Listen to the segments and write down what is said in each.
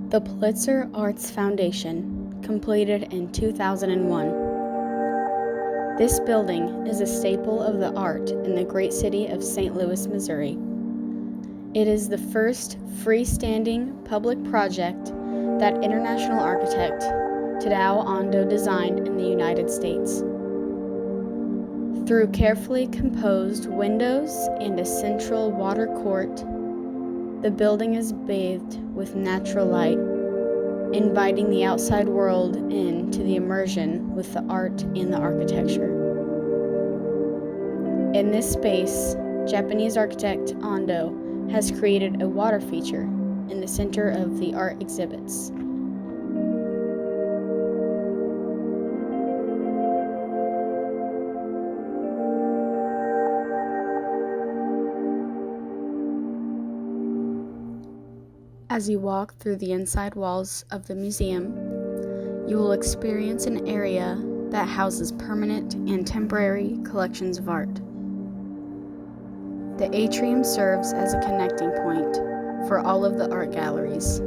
The Pulitzer Arts Foundation, completed in 2001. This building is a staple of the art in the great city of St. Louis, Missouri. It is the first freestanding public project that international architect Tadao Ando designed in the United States. Through carefully composed windows and a central water court, the building is bathed with natural light, inviting the outside world into the immersion with the art and the architecture. In this space, Japanese architect Ando has created a water feature in the center of the art exhibits. As you walk through the inside walls of the museum, you will experience an area that houses permanent and temporary collections of art. The atrium serves as a connecting point for all of the art galleries.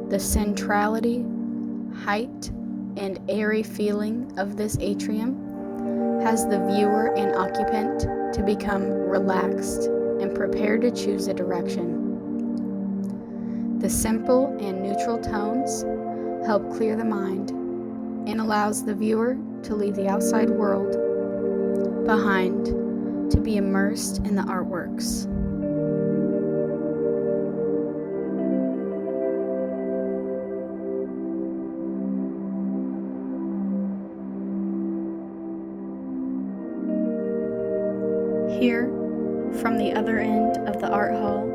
The centrality, height, and airy feeling of this atrium has the viewer and occupant to become relaxed and prepared to choose a direction. The simple and neutral tones help clear the mind and allows the viewer to leave the outside world behind to be immersed in the artworks. Here, from the other end of the art hall,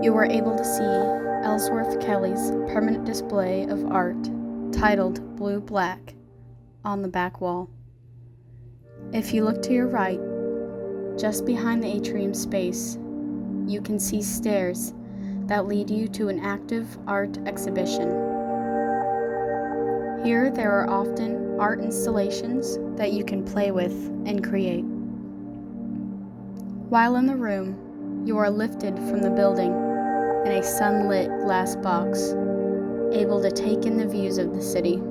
you are able to see Ellsworth Kelly's permanent display of art titled Blue Black on the back wall. If you look to your right, just behind the atrium space, you can see stairs that lead you to an active art exhibition. Here there are often art installations that you can play with and create. While in the room, you are lifted from the building in a sunlit glass box, able to take in the views of the city.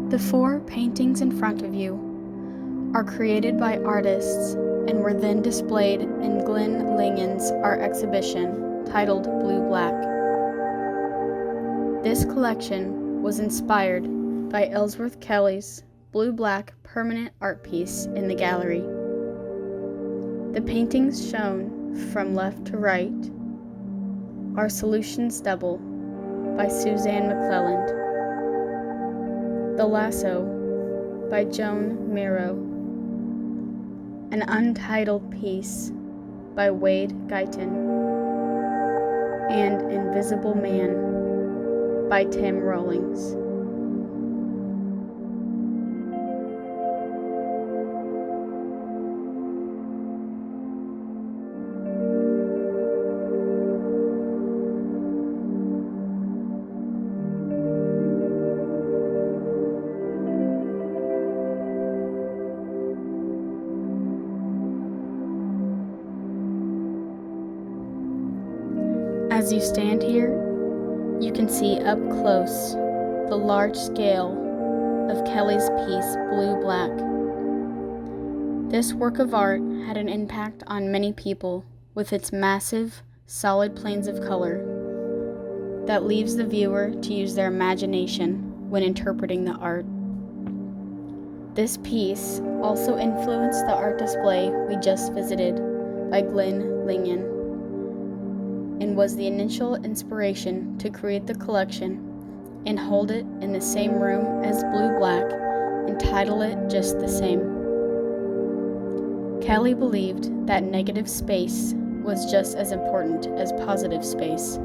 The four paintings in front of you are created by artists and were then displayed in Glenn Langen's art exhibition titled Blue Black. This collection was inspired by Ellsworth Kelly's Blue Black permanent art piece in the gallery. The paintings shown from left to right are Solutions Double by Suzanne McClelland, The Lasso by Joan Miro, an untitled piece by Wade Guyton, and Invisible Man by Tim Rawlings. As you stand here, you can see up close the large scale of Kelly's piece, Blue Black. This work of art had an impact on many people with its massive, solid planes of color that leaves the viewer to use their imagination when interpreting the art. This piece also influenced the art display we just visited by Glenn Langen, and was the initial inspiration to create the collection and hold it in the same room as Blue Black and title it just the same. Kelly believed that negative space was just as important as positive space.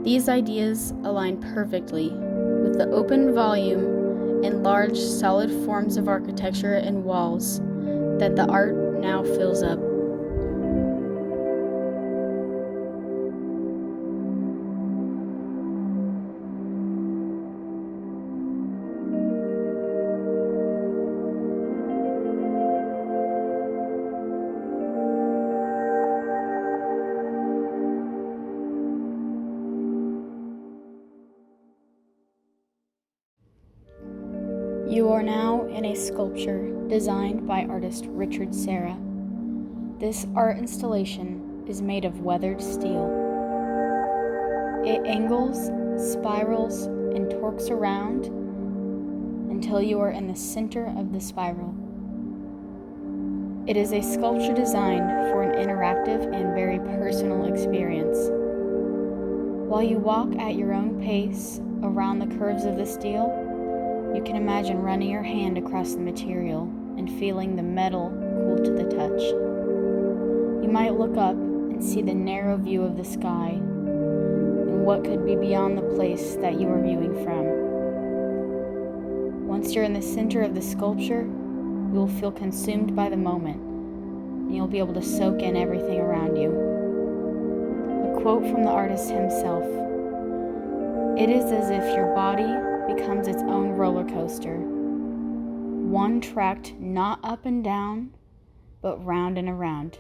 These ideas align perfectly with the open volume and large solid forms of architecture and walls that the art now fills up. You are now in a sculpture designed by artist Richard Serra. This art installation is made of weathered steel. It angles, spirals, and torques around until you are in the center of the spiral. It is a sculpture designed for an interactive and very personal experience. While you walk at your own pace around the curves of the steel, you can imagine running your hand across the material and feeling the metal cool to the touch. You might look up and see the narrow view of the sky and what could be beyond the place that you are viewing from. Once you're in the center of the sculpture, you will feel consumed by the moment, and you'll be able to soak in everything around you. A quote from the artist himself: "It is as if your body becomes its own roller coaster, one tracked not up and down, but round and around."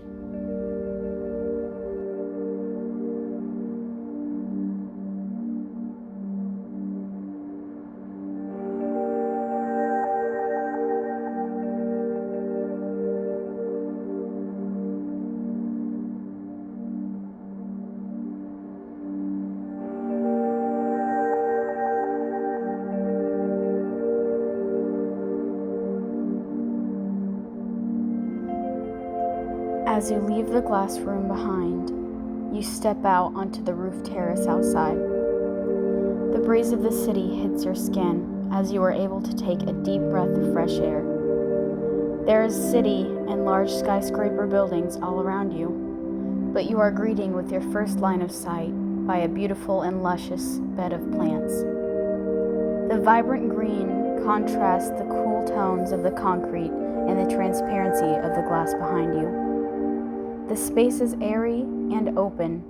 As you leave the glass room behind, you step out onto the roof terrace outside. The breeze of the city hits your skin as you are able to take a deep breath of fresh air. There is city and large skyscraper buildings all around you, but you are greeted with your first line of sight by a beautiful and luscious bed of plants. The vibrant green contrasts the cool tones of the concrete and the transparency of the glass behind you. The space is airy and open,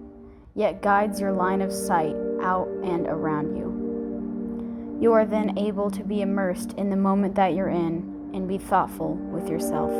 yet guides your line of sight out and around you. You are then able to be immersed in the moment that you're in and be thoughtful with yourself.